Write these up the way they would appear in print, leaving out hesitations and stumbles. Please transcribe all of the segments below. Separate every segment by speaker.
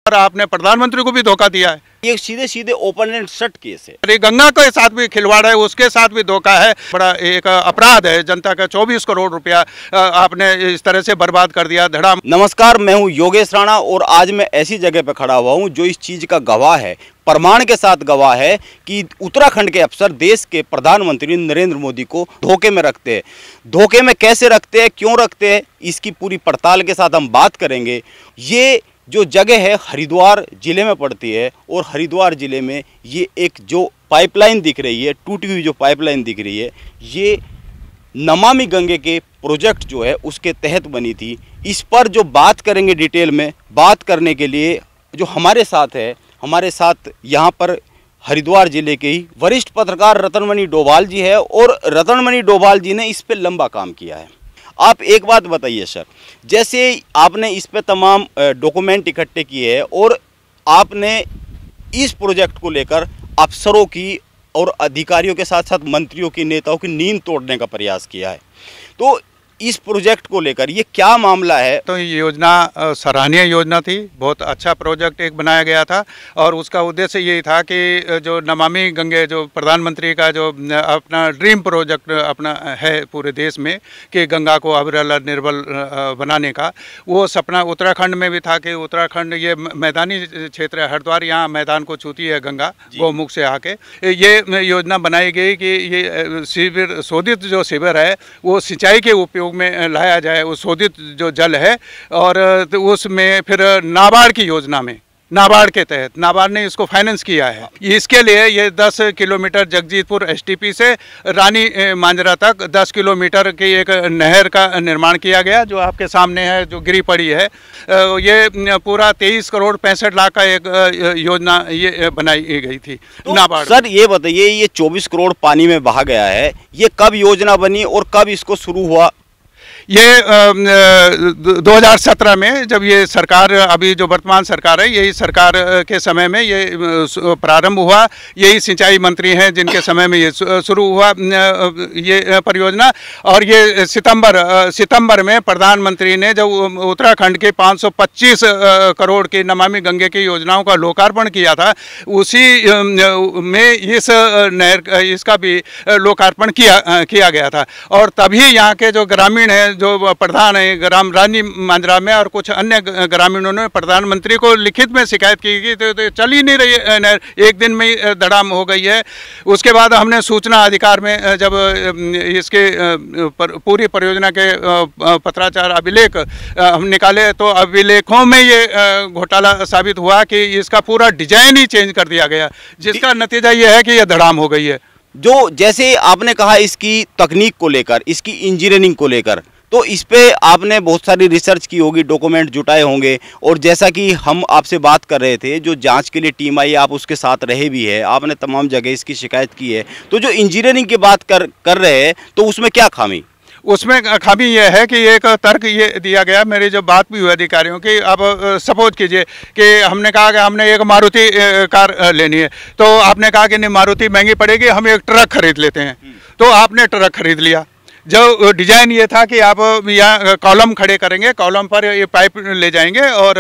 Speaker 1: और आपने प्रधानमंत्री को भी धोखा दिया है।
Speaker 2: ये सीधे सीधे ओपन एंड शट केस है।
Speaker 1: अरे गंगा के साथ भी खिलवाड़ है, उसके साथ भी धोखा है। बड़ा एक अपराध है, जनता का 24 करोड़ रुपया आपने इस तरह से बर्बाद कर दिया धड़ाम।
Speaker 2: नमस्कार, मैं हूं योगेश राणा और आज मैं ऐसी जगह पर खड़ा हुआ हूं जो इस चीज़ का गवाह है, प्रमाण के साथ गवाह है कि उत्तराखंड के अफसर देश के प्रधानमंत्री नरेंद्र मोदी को धोखे में रखते हैं। धोखे में कैसे रखते हैं, क्यों रखते हैं, इसकी पूरी पड़ताल के साथ हम बात करेंगे। ये जो जगह है हरिद्वार ज़िले में पड़ती है और हरिद्वार ज़िले में ये एक जो पाइपलाइन दिख रही है, टूटी हुई जो पाइपलाइन दिख रही है, ये नमामि गंगे के प्रोजेक्ट जो है उसके तहत बनी थी। इस पर जो बात करेंगे डिटेल में, बात करने के लिए जो हमारे साथ है, हमारे साथ यहाँ पर हरिद्वार ज़िले के ही वरिष्ठ पत्रकार रतनमणि डोभाल जी है और रतनमणि डोभाल जी ने इस पे लंबा काम किया है। आप एक बात बताइए सर, जैसे आपने इस पे तमाम डॉक्यूमेंट इकट्ठे किए हैं और आपने इस प्रोजेक्ट को लेकर अफसरों की और अधिकारियों के साथ साथ मंत्रियों की, नेताओं की नींद तोड़ने का प्रयास किया है, तो इस प्रोजेक्ट को लेकर ये क्या मामला है?
Speaker 1: तो ये योजना सराहनीय योजना थी, बहुत अच्छा प्रोजेक्ट एक बनाया गया था और उसका उद्देश्य ये था कि जो नमामि गंगे, जो प्रधानमंत्री का जो अपना ड्रीम प्रोजेक्ट अपना है पूरे देश में कि गंगा को अविरल निर्मल बनाने का, वो सपना उत्तराखंड में भी था कि उत्तराखंड ये मैदानी क्षेत्र है, हरिद्वार यहाँ मैदान को छूती है गंगा गौमुख से आके। ये योजना बनाई गई कि ये शिविर, शोधित जो शिविर है वो सिंचाई के उपयोग में लाया जाए, वो शोधित जो जल है, और उसमें फिर नाबार्ड की योजना में, नाबार्ड के तहत नाबार्ड ने इसको फाइनेंस किया है। इसके लिए ये 10 किलोमीटर जगजीतपुर एसटीपी से रानी मांजरा तक 10 किलोमीटर की एक नहर का निर्माण किया गया, जो आपके सामने है, जो गिरी पड़ी है। ये पूरा 23 करोड़ 65 लाख का एक योजना ये बनाई गई थी
Speaker 2: तो
Speaker 1: नाबार्ड।
Speaker 2: सर ये बताइए, ये 24 करोड़ पानी में बहा गया है, ये कब योजना बनी और कब इसको शुरू हुआ?
Speaker 1: ये 2017 में जब ये सरकार, अभी जो वर्तमान सरकार है, यही सरकार के समय में ये प्रारंभ हुआ। यही सिंचाई मंत्री हैं जिनके समय में ये शुरू हुआ ये परियोजना। और ये सितंबर में प्रधानमंत्री ने जब उत्तराखंड के 525 करोड़ की नमामि गंगे की योजनाओं का लोकार्पण किया था, उसी में इस नहर इसका भी लोकार्पण किया गया था। और तभी यहाँ के जो ग्रामीण हैं, जो प्रधान है ग्राम रानी मांजरा में और कुछ अन्य ग्रामीणों ने प्रधानमंत्री को लिखित में शिकायत की कि तो चल ही नहीं रही है नहर, एक दिन में ही धड़ाम हो गई है। उसके बाद हमने सूचना अधिकार में जब इसके पूरी परियोजना के पत्राचार अभिलेख हम निकाले, तो अभिलेखों में ये घोटाला साबित हुआ कि इसका पूरा डिजाइन ही चेंज कर दिया गया, जिसका नतीजा ये है कि यह धड़ाम हो गई है।
Speaker 2: जो जैसे आपने कहा इसकी तकनीक को लेकर, इसकी इंजीनियरिंग को लेकर, तो इस पे आपने बहुत सारी रिसर्च की होगी, डॉक्यूमेंट जुटाए होंगे, और जैसा कि हम आपसे बात कर रहे थे, जो जांच के लिए टीम आई, आप उसके साथ रहे भी है, आपने तमाम जगह इसकी शिकायत की है, तो जो इंजीनियरिंग की बात कर रहे हैं, तो उसमें क्या खामी?
Speaker 1: उसमें खामी यह है कि एक तर्क ये दिया गया, मेरी जो बात भी हुई अधिकारियों की, अब सपोज कीजिए कि हमने कहा कि हमने एक मारुति कार लेनी है, तो आपने कहा कि नहीं मारुति महंगी पड़ेगी, हम एक ट्रक खरीद लेते हैं, तो आपने ट्रक खरीद लिया। जो डिजाइन ये था कि आप यहाँ कॉलम खड़े करेंगे, कॉलम पर ये पाइप ले जाएंगे और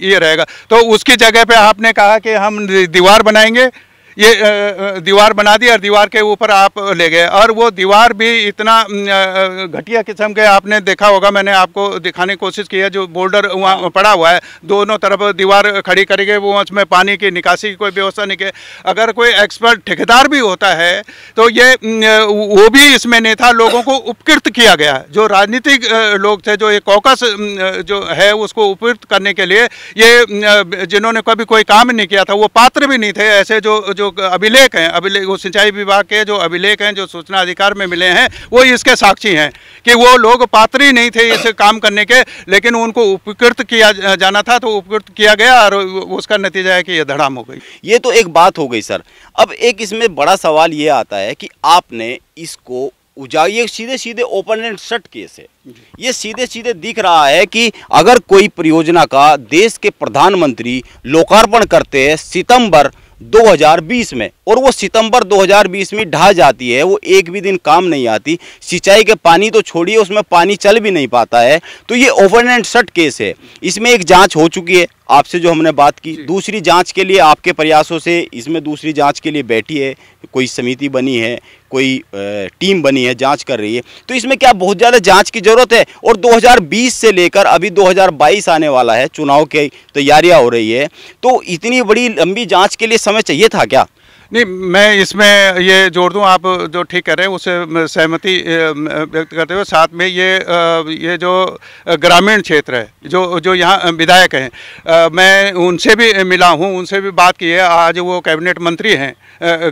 Speaker 1: ये रहेगा, तो उसकी जगह पे आपने कहा कि हम दीवार बनाएंगे, ये दीवार बना दी और दीवार के ऊपर आप ले गए, और वो दीवार भी इतना घटिया किस्म के, आपने देखा होगा, मैंने आपको दिखाने की कोशिश की है, जो बोल्डर वहाँ पड़ा हुआ है, दोनों तरफ दीवार खड़ी करेंगे, वो उसमें पानी की निकासी की कोई व्यवस्था नहीं की। अगर कोई एक्सपर्ट ठेकेदार भी होता है तो ये वो भी इसमें नहीं था, लोगों को उपकृत किया गया। जो राजनीतिक लोग थे, जो ये कॉकस जो है उसको उपकृत करने के लिए, ये जिन्होंने कभी कोई काम नहीं किया था वो पात्र भी नहीं थे। ऐसे जो अभिलेख हैं, अभिलेख वो सिंचाई विभाग के जो अभिलेख हैं, जो सूचना अधिकार में मिले हैं, वो इसके साक्षी हैं कि वो लोग पात्र ही नहीं थे इस काम करने के, लेकिन उनको उपकृत किया जाना था तो उपकृत किया गया, और उसका नतीजा है कि ये धड़ाम हो गई।
Speaker 2: ये तो एक बात हो गई सर। अब एक इसमें बड़ा सवाल ये आता है कि आपने इसको ये सीधे सीधे ओपन एंड शट केस है। ये सीधे सीधे दिख रहा है कि अगर कोई परियोजना का देश के प्रधानमंत्री लोकार्पण करते हैं सितंबर 2020 में, और वो सितंबर 2020 में ढह जाती है, वो एक भी दिन काम नहीं आती, सिंचाई के पानी तो छोड़िए उसमें पानी चल भी नहीं पाता है, तो ये ओपन एंड शट केस है। इसमें एक जांच हो चुकी है, आपसे जो हमने बात की, दूसरी जांच के लिए आपके प्रयासों से इसमें दूसरी जांच के लिए बैठी है, कोई समिति बनी है, कोई टीम बनी है, जांच कर रही है, तो इसमें क्या बहुत ज़्यादा जांच की ज़रूरत है? और 2020 से लेकर अभी 2022 आने वाला है, चुनाव की तैयारियां हो रही है, तो इतनी बड़ी लंबी जांच के लिए समय चाहिए था क्या?
Speaker 1: नहीं, मैं इसमें ये जोड़ दूं, आप जो ठीक कह रहे हैं उससे सहमति व्यक्त करते हुए, साथ में ये जो ग्रामीण क्षेत्र है, जो यहाँ विधायक हैं, मैं उनसे भी मिला हूँ, उनसे भी बात की है। आज वो कैबिनेट मंत्री हैं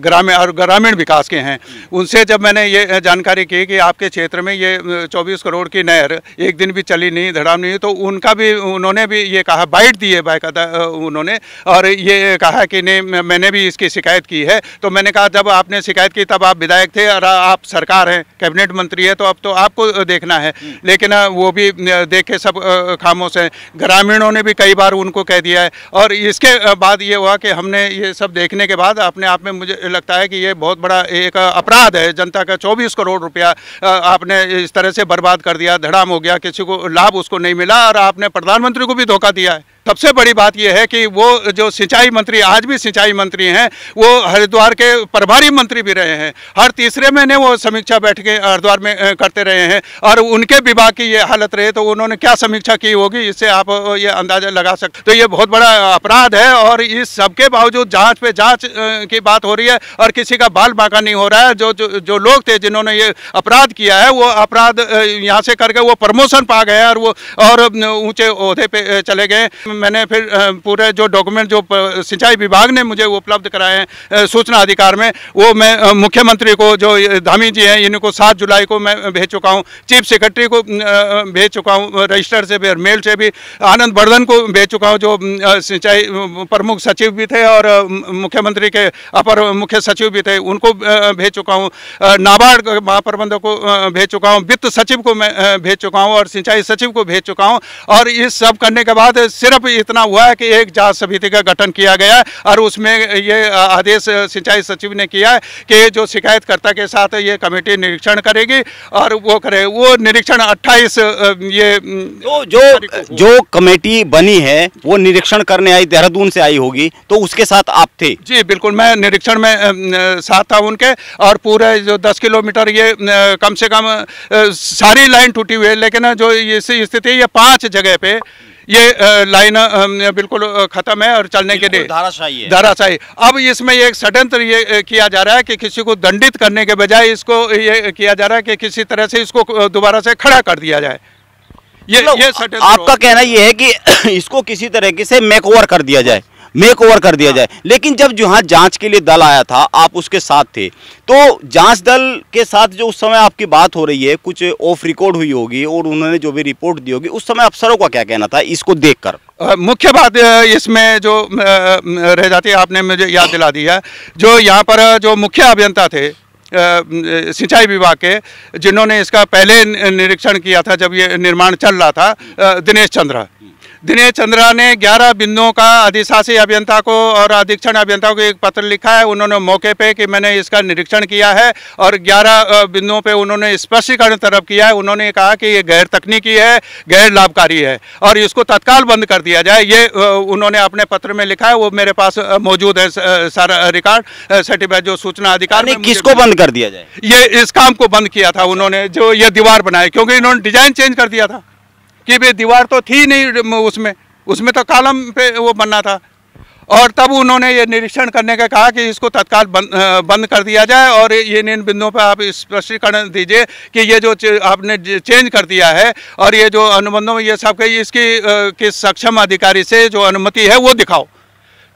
Speaker 1: ग्रामीण विकास के हैं। उनसे जब मैंने ये जानकारी की कि आपके क्षेत्र में ये 24 करोड़ की नहर एक दिन भी चली नहीं, धड़ाम नहीं, तो उन्होंने भी ये कहा, बाइट दी है बाकायदा उन्होंने, और ये कहा कि नहीं, मैंने भी इसकी शिकायत की है। तो मैंने कहा, जब आपने शिकायत की तब आप विधायक थे और आप सरकार हैं, कैबिनेट मंत्री है, तो अब तो आपको देखना है। लेकिन वो भी देख के सब खामोश हैं। ग्रामीणों ने भी कई बार उनको कह दिया है। और इसके बाद ये हुआ कि हमने ये सब देखने के बाद अपने आप में मुझे लगता है कि ये बहुत बड़ा एक अपराध है। जनता का 24 करोड़ रुपया आपने इस तरह से बर्बाद कर दिया, धड़ाम हो गया, किसी को लाभ उसको नहीं मिला, और आपने प्रधानमंत्री को भी धोखा दिया है। सबसे बड़ी बात यह है कि वो जो सिंचाई मंत्री, आज भी सिंचाई मंत्री हैं, वो हरिद्वार के प्रभारी मंत्री भी रहे हैं। हर तीसरे महीने वो समीक्षा बैठकें हरिद्वार में करते रहे हैं, और उनके विभाग की ये हालत रहे तो उन्होंने क्या समीक्षा की होगी, इससे आप ये अंदाजा लगा सकते। तो ये बहुत बड़ा अपराध है, और इस सबके बावजूद जांच पे जांच की बात हो रही है और किसी का बाल बांका नहीं हो रहा है। जो लोग थे जिन्होंने ये अपराध किया है, वो अपराध यहाँ से करके वो प्रमोशन पा गए और ऊँचे ओहदे पे चले गए। मैंने फिर पूरे जो डॉक्यूमेंट जो सिंचाई विभाग ने मुझे उपलब्ध कराए हैं सूचना अधिकार में, वो मैं मुख्यमंत्री को, जो धामी जी हैं, इनको 7 जुलाई को मैं भेज चुका हूँ। चीफ सेक्रेटरी को भेज चुका हूँ, रजिस्टर से भी, मेल से भी। आनंद वर्धन को भेज चुका हूँ, जो सिंचाई प्रमुख सचिव भी थे और मुख्यमंत्री के अपर मुख्य सचिव भी थे, उनको भेज चुका हूँ। नाबार्ड महाप्रबंधक को भेज चुका हूँ, वित्त सचिव को मैं भेज चुका हूँ, और सिंचाई सचिव को भेज चुका हूँ। और इस सब करने के बाद सिर्फ इतना हुआ है कि एक जांच समिति का गठन किया गया है, और उसमें ये आदेश सिंचाई सचिव ने किया है कि जो शिकायतकर्ता के साथ ये कमेटी निरीक्षण करेगी, और वो निरीक्षण 28 ये
Speaker 2: तो जो कमेटी बनी है वो निरीक्षण करने आई, देहरादून से आई होगी, तो उसके साथ आप थे?
Speaker 1: जी बिल्कुल, मैं निरीक्षण में साथ था उनके। और पूरे जो 10 किलोमीटर ये कम से कम सारी लाइन टूटी हुई है, लेकिन जो इसी स्थिति है, ये 5 जगह पे ये लाइन बिल्कुल खत्म है और चलने के लिए धाराशायी। अब इसमें एक षड्यंत्र ये किया जा रहा है कि किसी को दंडित करने के बजाय इसको ये किया जा रहा है कि किसी तरह से इसको दोबारा से खड़ा कर दिया जाए। ये
Speaker 2: आपका कहना ये है कि इसको किसी तरीके से मेक ओवर कर दिया जाए, लेकिन जब जहाँ जांच के लिए दल आया था, आप उसके साथ थे, तो जांच दल के साथ जो उस समय आपकी बात हो रही है, कुछ ऑफ रिकॉर्ड हुई होगी और उन्होंने जो भी रिपोर्ट दी होगी, उस समय अफसरों का क्या कहना था इसको देखकर?
Speaker 1: मुख्य बात इसमें जो रह जाती है, आपने मुझे याद दिला दिया, जो यहाँ पर जो मुख्य अभियंता थे सिंचाई विभाग के, जिन्होंने इसका पहले निरीक्षण किया था जब ये निर्माण चल रहा था, दिनेश चंद्रा ने 11 बिंदुओं का अधिशासी अभियंता को और अधीक्षण अभियंता को एक पत्र लिखा है। उन्होंने मौके पे कि मैंने इसका निरीक्षण किया है, और 11 बिंदुओं पे उन्होंने स्पष्टीकरण तरफ किया है। उन्होंने कहा कि ये गैर तकनीकी है, गैर लाभकारी है, और इसको तत्काल बंद कर दिया जाए। ये उन्होंने अपने पत्र में लिखा है, वो मेरे पास मौजूद है सारा रिकॉर्ड सर्टिफाइड जो सूचना अधिकार।
Speaker 2: किसको बंद कर दिया जाए?
Speaker 1: ये इस काम को बंद किया था उन्होंने, जो ये दीवार बनाई, क्योंकि इन्होंने डिजाइन चेंज कर दिया था कि भाई दीवार तो थी नहीं, उसमें तो कॉलम पे वो बनना था। और तब उन्होंने ये निरीक्षण करने का कहा कि इसको तत्काल बंद कर दिया जाए, और ये इन बिंदुओं पर आप स्पष्टीकरण दीजिए कि ये जो आपने चेंज कर दिया है और ये जो अनुबंधों में ये सब इसकी किस सक्षम अधिकारी से जो अनुमति है वो दिखाओ।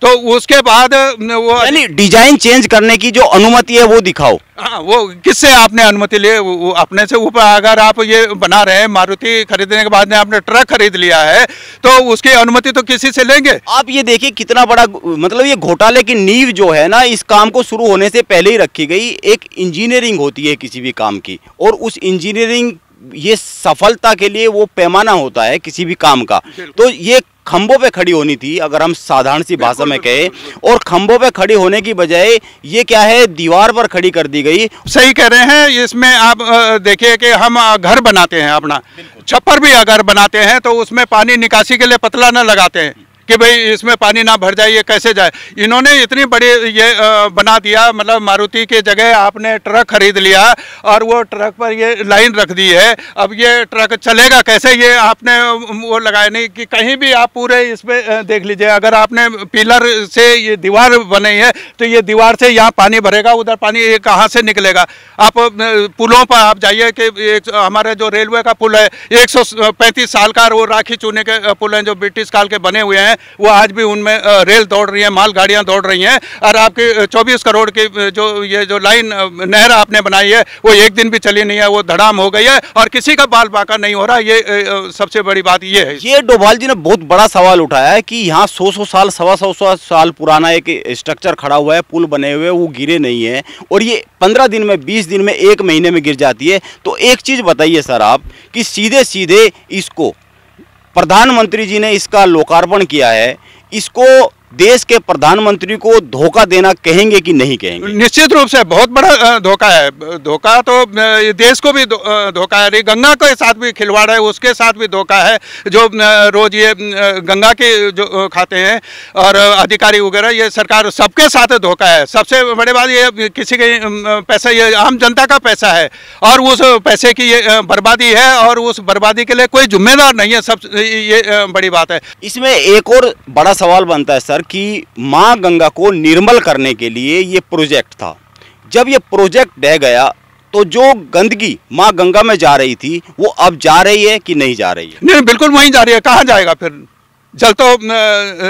Speaker 1: तो उसके बाद वो
Speaker 2: यानी डिजाइन चेंज करने की जो अनुमति है वो दिखाओ।
Speaker 1: हाँ, वो किससे आपने अनुमति ली? वो अपने से ऊपर अगर आप ये बना रहे हैं, मारुति खरीदने के बाद ने आपने ट्रक खरीद लिया है, तो उसकी अनुमति तो किसी से लेंगे।
Speaker 2: आप ये देखिए कितना बड़ा, मतलब ये घोटाले की नींव जो है ना, इस काम को शुरू होने से पहले ही रखी गई। एक इंजीनियरिंग होती है किसी भी काम की, और उस इंजीनियरिंग, ये सफलता के लिए वो पैमाना होता है किसी भी काम का। तो ये खंभों पे खड़ी होनी थी, अगर हम साधारण सी भाषा में कहें, और खंभों पे खड़ी होने की बजाय ये क्या है, दीवार पर खड़ी कर दी गई।
Speaker 1: सही कह रहे हैं। इसमें आप देखिए कि हम घर बनाते हैं, अपना छप्पर भी अगर बनाते हैं तो उसमें पानी निकासी के लिए पतला न लगाते हैं, कि भाई इसमें पानी ना भर जाए, ये कैसे जाए। इन्होंने इतनी बड़ी ये बना दिया, मतलब मारुति की जगह आपने ट्रक खरीद लिया और वो ट्रक पर ये लाइन रख दी है। अब ये ट्रक चलेगा कैसे, ये आपने वो लगाया नहीं कि कहीं भी आप पूरे इसमें देख लीजिए, अगर आपने पिलर से ये दीवार बनाई है तो ये दीवार से यहाँ पानी भरेगा, उधर पानी ये कहाँ से निकलेगा। आप पुलों पर आप जाइए कि हमारे जो रेलवे का पुल है 135 साल का, वो राखी चूने के पुल हैं जो ब्रिटिश काल के बने हुए हैं, वो आज भी उनमें रेल दौड़ रही है, माल गाड़ियाँ दौड़ रही हैं। और आपकी 24 करोड़ की जो लाइन नहर आपने बनाई है वो एक दिन भी चली नहीं है, वो धड़ाम हो गई है और किसी का बाल बाका नहीं हो रहा। ये सबसे बड़ी बात ये है।
Speaker 2: ये डोभाल जी ने बहुत बड़ा सवाल उठाया है कि यहाँ 100 साल 125 साल पुराना एक स्ट्रक्चर खड़ा हुआ है, पुल बने हुए, वो गिरे नहीं है और ये 15 दिन में, 20 दिन में, 1 महीने में गिर जाती है। तो एक चीज बताइए सर आप कि सीधे सीधे इसको प्रधानमंत्री जी ने इसका लोकार्पण किया है, इसको देश के प्रधानमंत्री को धोखा देना कहेंगे कि नहीं कहेंगे?
Speaker 1: निश्चित रूप से बहुत बड़ा धोखा है। धोखा तो देश को भी धोखा है, गंगा के साथ भी खिलवाड़ है, उसके साथ भी धोखा है। जो रोज ये गंगा के जो खाते हैं और अधिकारी वगैरह, ये सरकार सबके साथ धोखा है। सबसे बड़ी बात ये किसी के पैसा, ये आम जनता का पैसा है और उस पैसे की ये बर्बादी है और उस बर्बादी के लिए कोई जिम्मेदार नहीं है। सब ये बड़ी बात है।
Speaker 2: इसमें एक और बड़ा सवाल बनता है सर कि मां गंगा को निर्मल करने के लिए ये प्रोजेक्ट था। जब ये प्रोजेक्ट ढह गया तो जो गंदगी मां गंगा में जा रही थी वो अब जा रही है कि नहीं जा रही है?
Speaker 1: नहीं, बिल्कुल वहीं जा रही है। कहाँ जाएगा फिर? जल तो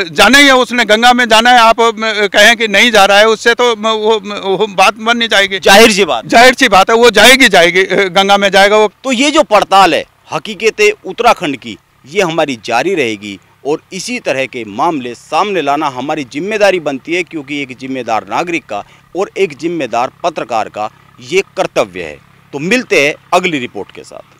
Speaker 1: जाना ही है उसने, गंगा में जाना है। आप कहें कि नहीं जा रहा है, उससे तो वो बात बन नहीं जाएगी।
Speaker 2: जाहिर सी बात
Speaker 1: है, वो जाएगी गंगा में जाएगा वो।
Speaker 2: तो ये जो पड़ताल है हकीकत उत्तराखंड की, ये हमारी जारी रहेगी और इसी तरह के मामले सामने लाना हमारी जिम्मेदारी बनती है, क्योंकि एक जिम्मेदार नागरिक का और एक जिम्मेदार पत्रकार का ये कर्तव्य है। तो मिलते हैं अगली रिपोर्ट के साथ।